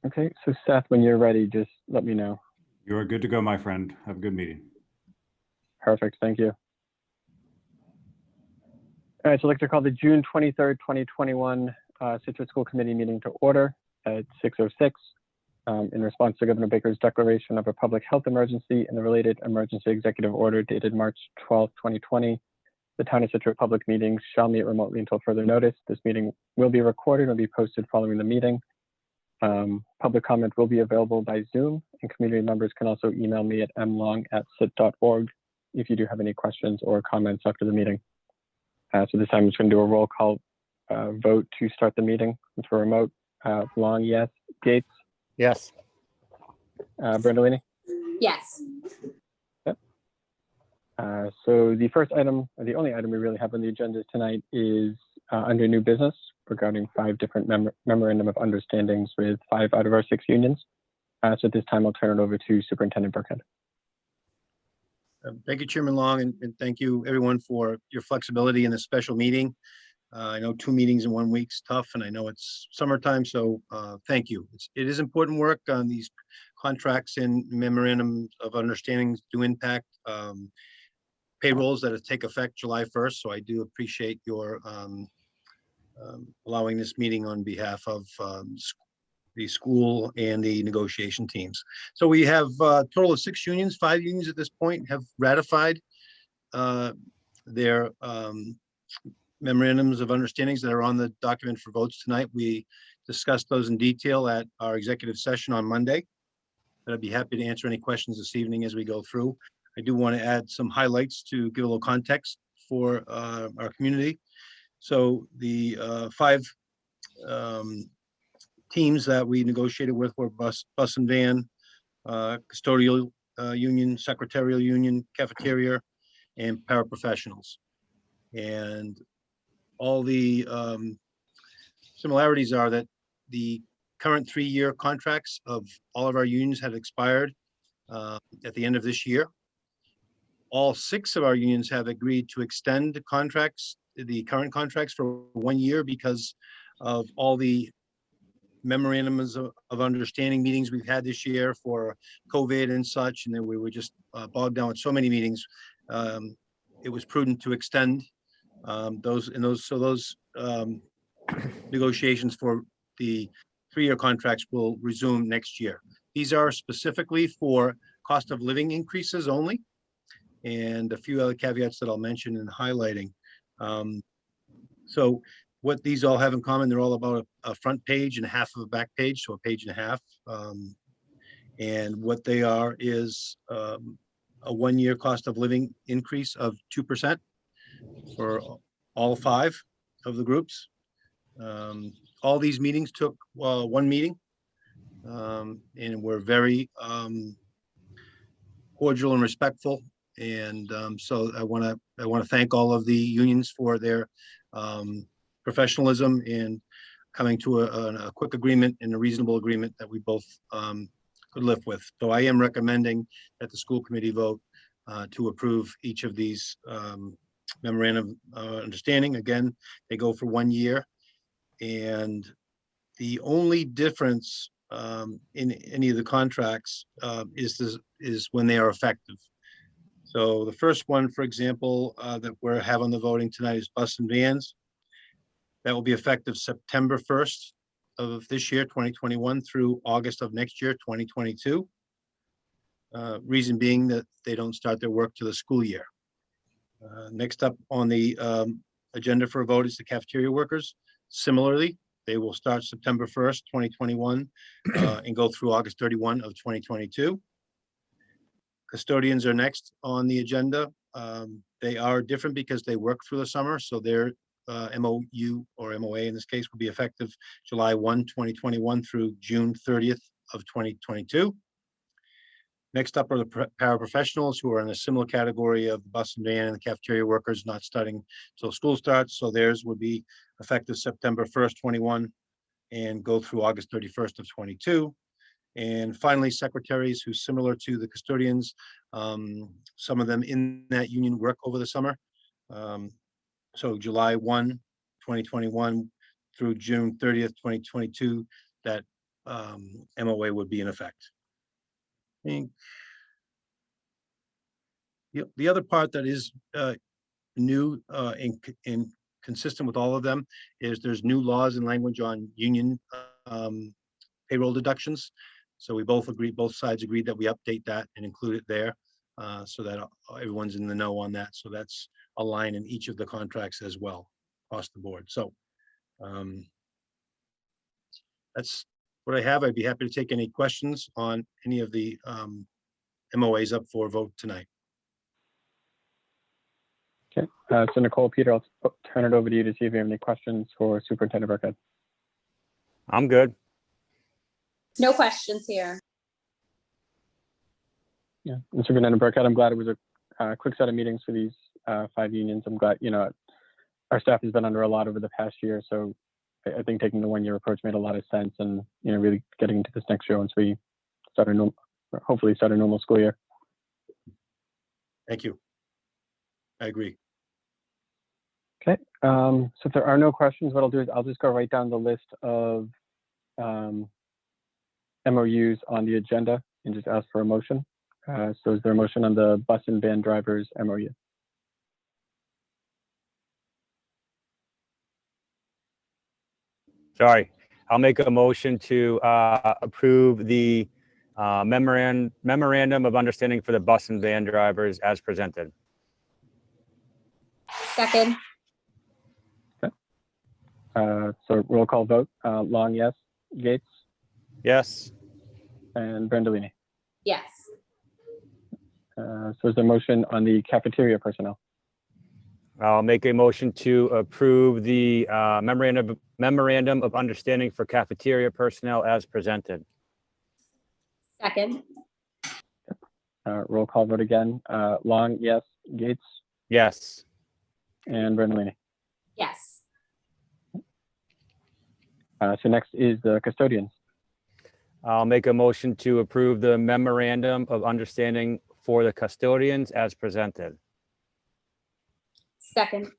Okay, so Seth, when you're ready, just let me know. You are good to go, my friend. Have a good meeting. Perfect, thank you. All right, so I'd like to call the June 23rd, 2021 Scituate School Committee meeting to order at 6:06 in response to Governor Baker's declaration of a public health emergency and the related emergency executive order dated March 12, 2020. The Town of Scituate public meetings shall meet remotely until further notice. This meeting will be recorded and will be posted following the meeting. Public comment will be available by Zoom, and community members can also email me at mlong@cit.org if you do have any questions or comments after the meeting. So this time I'm just going to do a roll call vote to start the meeting. It's for remote. Long, yes. Gates? Yes. Brandolini? Yes. Yep. So the first item, or the only item we really have on the agenda tonight is under new business regarding 5 different memorandum of understandings with 5 out of our 6 unions. So at this time, I'll turn it over to Superintendent Burkhead. Thank you, Chairman Long, and thank you everyone for your flexibility in this special meeting. I know 2 meetings in 1 week's tough, and I know it's summertime, so thank you. It is important work on these contracts and memorandums of understandings do impact payrolls that take effect July 1st. So I do appreciate your allowing this meeting on behalf of the school and the negotiation teams. So we have a total of 6 unions. 5 unions at this point have ratified their memorandums of understandings that are on the document for votes tonight. We discussed those in detail at our executive session on Monday. But I'd be happy to answer any questions this evening as we go through. I do want to add some highlights to give a little context for our community. So the 5 teams that we negotiated with were bus and van, custodial union, secretarial union, cafeteria, and paraprofessionals. And all the similarities are that the current 3-year contracts of all of our unions had expired at the end of this year. All 6 of our unions have agreed to extend the contracts, the current contracts, for 1 year because of all the memorandums of understanding meetings we've had this year for COVID and such, and then we were just bogged down with so many meetings. It was prudent to extend those negotiations for the 3-year contracts will resume next year. These are specifically for cost of living increases only, and a few other caveats that I'll mention in highlighting. So what these all have in common, they're all about a front page and a half of a back page, so a page and a half. And what they are is a 1-year cost of living increase of 2% for all 5 of the groups. All these meetings took 1 meeting, and were very cordial and respectful. And so I want to thank all of the unions for their professionalism in coming to a quick agreement and a reasonable agreement that we both could live with. So I am recommending that the school committee vote to approve each of these memorandum of understanding. Again, they go for 1 year, and the only difference in any of the contracts is when they are effective. So the first one, for example, that we're having the voting tonight is bus and vans. That will be effective September 1st of this year, 2021, through August of next year, 2022. Reason being that they don't start their work to the school year. Next up on the agenda for a vote is the cafeteria workers. Similarly, they will start September 1st, 2021, and go through August 31 of 2022. Custodians are next on the agenda. They are different because they work through the summer, so their MOU or MOA in this case will be effective July 1, 2021 through June 30th of 2022. Next up are the paraprofessionals, who are in a similar category of bus and van and the cafeteria workers, not starting till school starts. So theirs would be effective September 1st, 21 and go through August 31st of 22. And finally, secretaries, who similar to the custodians, some of them in that union work over the summer. So July 1, 2021 through June 30th, 2022, that MOA would be in effect. I think the other part that is new in consistent with all of them is there's new laws and language on union payroll deductions. So we both sides agreed that we update that and include it there so that everyone's in the know on that. So that's a line in each of the contracts as well across the board. So that's what I have. I'd be happy to take any questions on any of the MOAs up for vote tonight. Okay, so Nicole, Peter, I'll turn it over to you to see if you have any questions for Superintendent Burkhead. I'm good. No questions here. Yeah, and Superintendent Burkhead, I'm glad it was a quick set of meetings for these 5 unions. I'm glad, our staff has been under a lot over the past year, so I think taking the 1-year approach made a lot of sense, and really getting into this next year once we hopefully start a normal school year. Thank you. I agree. Okay, so if there are no questions, what I'll do is I'll just go right down the list of MOUs on the agenda and just ask for a motion. So is there a motion on the bus and van drivers MOU? Sorry, I'll make a motion to approve the memorandum of understanding for the bus and van drivers as presented. Second. So roll call vote, Long, yes, Gates, Yes. and Brandolini. Yes. So is there a motion on the cafeteria personnel? I'll make a motion to approve the memorandum of understanding for cafeteria personnel as presented. Second. Roll call vote again, Long, yes, Gates, Yes. and Brandolini. Yes. So next is the custodians. I'll make a motion to approve the memorandum of understanding for the custodians as presented. Second.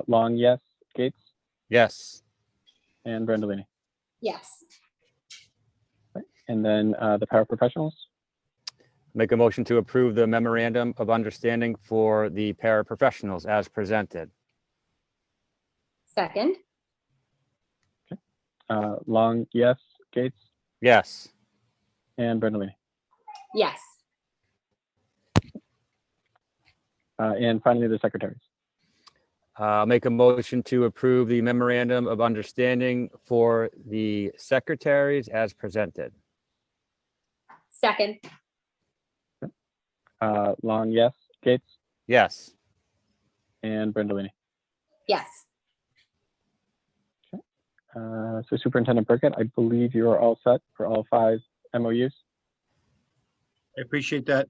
Long, yes, Gates, Yes. and Brandolini. Yes. And then the paraprofessionals. Make a motion to approve the memorandum of understanding for the paraprofessionals as presented. Second. Long, yes, Gates, Yes. and Brandolini. Yes. And finally, the secretaries. Make a motion to approve the memorandum of understanding for the secretaries as presented. Second. Long, yes, Gates, Yes. and Brandolini. Yes. So Superintendent Burkett, I believe you are all set for all 5 MOUs. I appreciate that.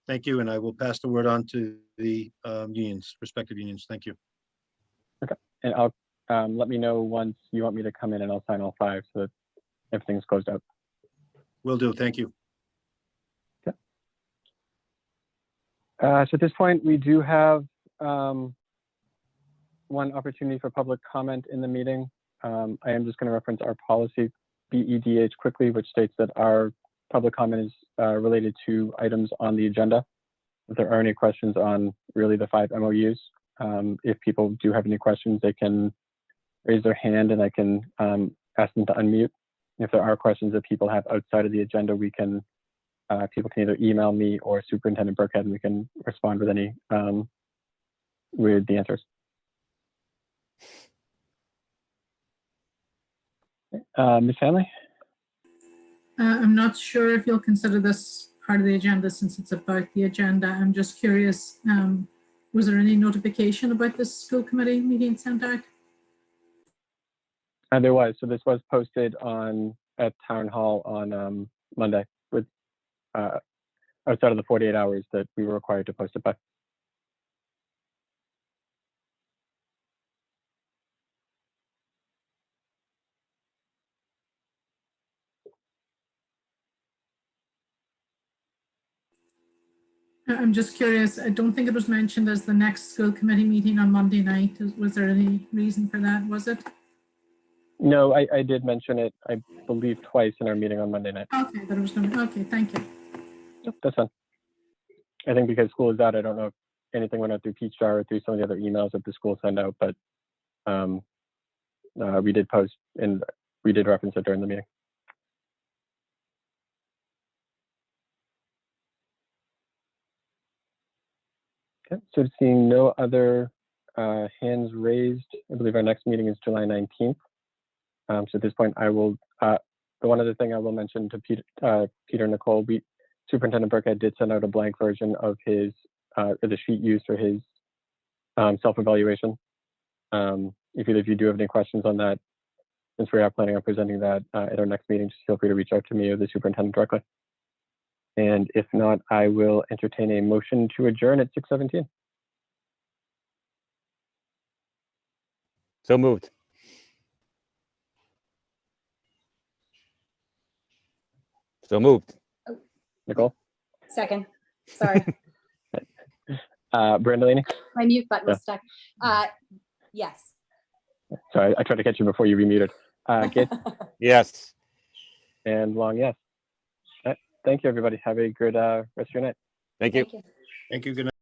Thank you. And I will pass the word on to the respective unions. Thank you. And I'll let me know once you want me to come in and I'll sign all 5 so that everything's closed out. Will do. Thank you. So at this point, we do have one opportunity for public comment in the meeting. I am just going to reference our policy BEDH quickly, which states that our public comment is related to items on the agenda. If there are any questions on really the 5 MOUs, if people do have any questions, they can raise their hand and I can ask them to unmute. If there are questions that people have outside of the agenda, people can either email me or Superintendent Burkhead and we can respond with any with the answers. Ms. Hanley? I'm not sure if you'll consider this part of the agenda since it's about the agenda. I'm just curious, was there any notification about this school committee meeting sent out? There was. So this was posted at Town Hall on Monday with outside of the 48 hours that we were required to post it by. I'm just curious. I don't think it was mentioned as the next school committee meeting on Monday night. Was there any reason for that? Was it? No, I did mention it, I believe, twice in our meeting on Monday night. Okay, that was going to, okay, thank you. Yep, that's fine. I think because school is out, I don't know if anything went out through Peach Jar or through some of the other emails that the school send out, but we did post and we did reference it during the meeting. Okay, so seeing no other hands raised, I believe our next meeting is July 19th. So at this point, I will, the one other thing I will mention to Peter and Nicole, Superintendent Burkhead did send out a blank version of his, the sheet used for his self-evaluation. If either of you do have any questions on that, since we are planning on presenting that at our next meeting, just feel free to reach out to me or the superintendent directly. And if not, I will entertain a motion to adjourn at 6:17. So moved. So moved. Nicole? Second. Sorry, Brandolini? my mute button was stuck. Yes. Sorry, I tried to catch you before you remuted. Gates Yes. and Long, yes. Thank you, everybody. Have a good rest of your night. Thank you. Thank you. Thank you. Good night.